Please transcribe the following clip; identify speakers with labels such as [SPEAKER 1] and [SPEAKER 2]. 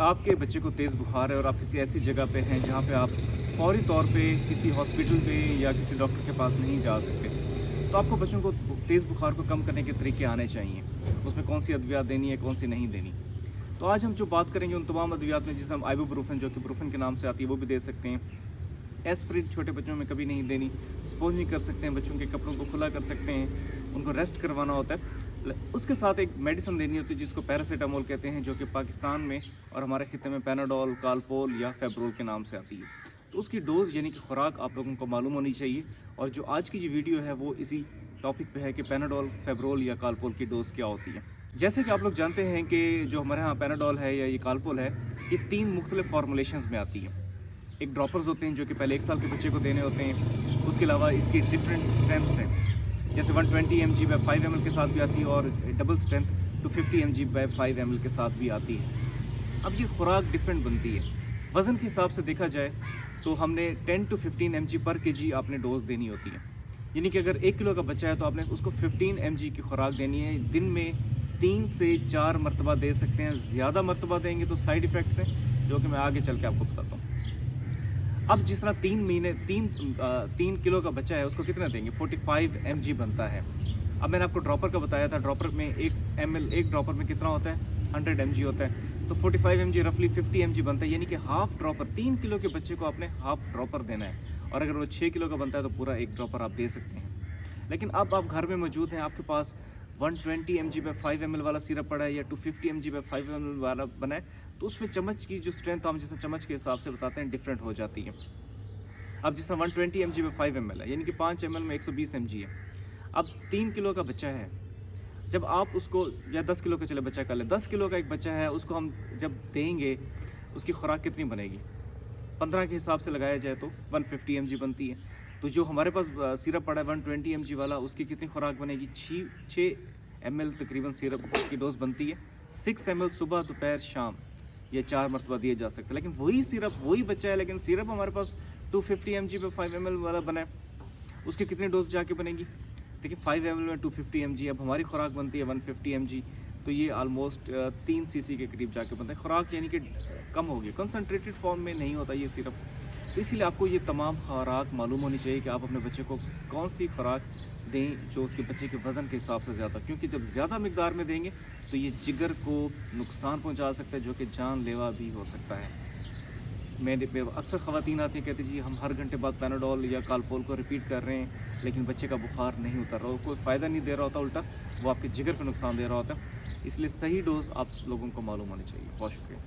[SPEAKER 1] आपके बच्चे को तेज़ बुखार है और आप किसी ऐसी जगह पे हैं जहाँ पे आप फौरी तौर पे किसी हॉस्पिटल पे या किसी डॉक्टर के पास नहीं जा सकते, तो आपको बच्चों को तेज़ बुखार को कम करने के तरीके आने चाहिए। उसमें कौन सी अद्वियात देनी है, कौन सी नहीं देनी। तो आज हम जो बात करेंगे उन तमाम अद्वियात में, जिसे हम आइबुप्रोफेन, जो कि ब्रुफेन के नाम से आती है, वो भी दे सकते हैं। एस्प्रिन छोटे बच्चों में कभी नहीं देनी। स्पोंजिंग कर सकते हैं, बच्चों के कपड़ों को खुला कर सकते हैं, उनको रेस्ट करवाना होता है। उसके साथ एक मेडिसिन देनी होती है जिसको पैरासीटामोल कहते हैं, जो कि पाकिस्तान में और हमारे खिते में पैनाडोल, कालपोल या फेब्रोल के नाम से आती है। तो उसकी डोज़ यानी कि खुराक आप लोगों को मालूम होनी चाहिए। और जो आज की जो वीडियो है वो इसी टॉपिक पे है कि पैनाडोल, फेब्रोल या कालपोल की डोज़ क्या होती है। जैसे कि आप लोग जानते हैं कि जो हमारे यहाँ पैनाडोल है या ये कालपोल है, ये 3 मुख्तलिफ फॉर्मुलेशंस में आती है। एक ड्रॉपर्स होते हैं जो कि पहले 1 साल के बच्चे को देने होते हैं। उसके अलावा इसकी डिफरेंट स्ट्रेंथ्स हैं, जैसे 120 mg बाय 5 ml के साथ भी आती है और double strength 250 mg by 5 ml के साथ भी आती है। अब ये खुराक डिफरेंट बनती है। वज़न के हिसाब से देखा जाए तो हमने 10 to 15 mg पर kg आपने डोज देनी होती है। यानी कि अगर 1 किलो का बच्चा है तो आपने उसको 15 mg की खुराक देनी है। दिन में 3 से 4 मरतबा दे सकते हैं। ज़्यादा मरतबा देंगे तो साइड इफ़ेक्ट्स हैं, जो कि मैं आगे चल के आपको बताता हूँ। अब जिस तरह 3 किलो का बच्चा है उसको कितना देंगे, 45 mg बनता है। अब मैंने आपको ड्रॉपर का बताया था, ड्रॉपर में 1 ड्रॉपर में कितना होता है, 100 mg होता है। तो 45 mg रफली 50 mg बनता है, यानी कि हाफ ड्रॉपर 3 किलो के बच्चे को आपने हाफ ड्रॉपर देना है। और अगर वो 6 किलो का बनता है तो पूरा 1 ड्रॉपर आप दे सकते हैं। लेकिन अब आप घर में मौजूद हैं, आपके पास 120 mg बाय 5 ml वाला सिरप पड़ा है या 250 mg बाय 5 ml वाला बना है, तो उसमें चम्मच की जो स्ट्रेंथ हम जैसे चम्मच के हिसाब से बताते हैं डिफरेंट हो जाती है। अब जिस तरह 120 mg बाय 5 ml है, यानी कि 5 ml में 120 mg है। अब 3 किलो का बच्चा है, जब आप उसको, या 10 किलो का चले बच्चा कर ले, 10 किलो का एक बच्चा है, उसको हम जब देंगे उसकी खुराक कितनी बनेगी, 15 के हिसाब से लगाया जाए तो 150 mg बनती है। तो जो हमारे पास सिरप पड़ा है 120 mg वाला, उसकी कितनी खुराक बनेगी, 6 ml तकरीबन सिरप की डोज बनती है। 6 ml सुबह, दोपहर, शाम, ये 4 मरतबा दिए जा सकते हैं। लेकिन वही सिरप, वही बच्चा है, लेकिन सिरप हमारे पास 250 mg पे 5 ml वाला बना है, उसकी कितनी डोज जाके बनेगी। देखिए 5 ml में 250 mg, अब हमारी खुराक बनती है 150 mg, तो ये आलमोस्ट 3 cc के करीब जाके बनता है। खुराक यानी कि कम होगी, कंसनट्रेटेड फॉर्म में नहीं होता ये सिरप। तो इसीलिए आपको ये तमाम खुराक मालूम होनी चाहिए कि आप अपने बच्चे को कौन सी खुराक दें जो उसके बच्चे के वज़न के हिसाब से ज़्यादा, क्योंकि जब ज़्यादा मिकदार में देंगे तो ये जिगर को नुकसान पहुंचा सकता है, जो कि जानलेवा भी हो सकता है। मेरे पे अक्सर ख़वातीन आती हैं, कहती जी हम हर घंटे बाद पैनाडोल या कालपोल को रिपीट कर रहे हैं, लेकिन बच्चे का बुखार नहीं उतर रहा, कोई फ़ायदा नहीं दे रहा होता, उल्टा वो आपके जिगर को नुकसान दे रहा होता है। इसलिए सही डोज़ आप लोगों को मालूम होनी चाहिए। बहुत शुक्रिया।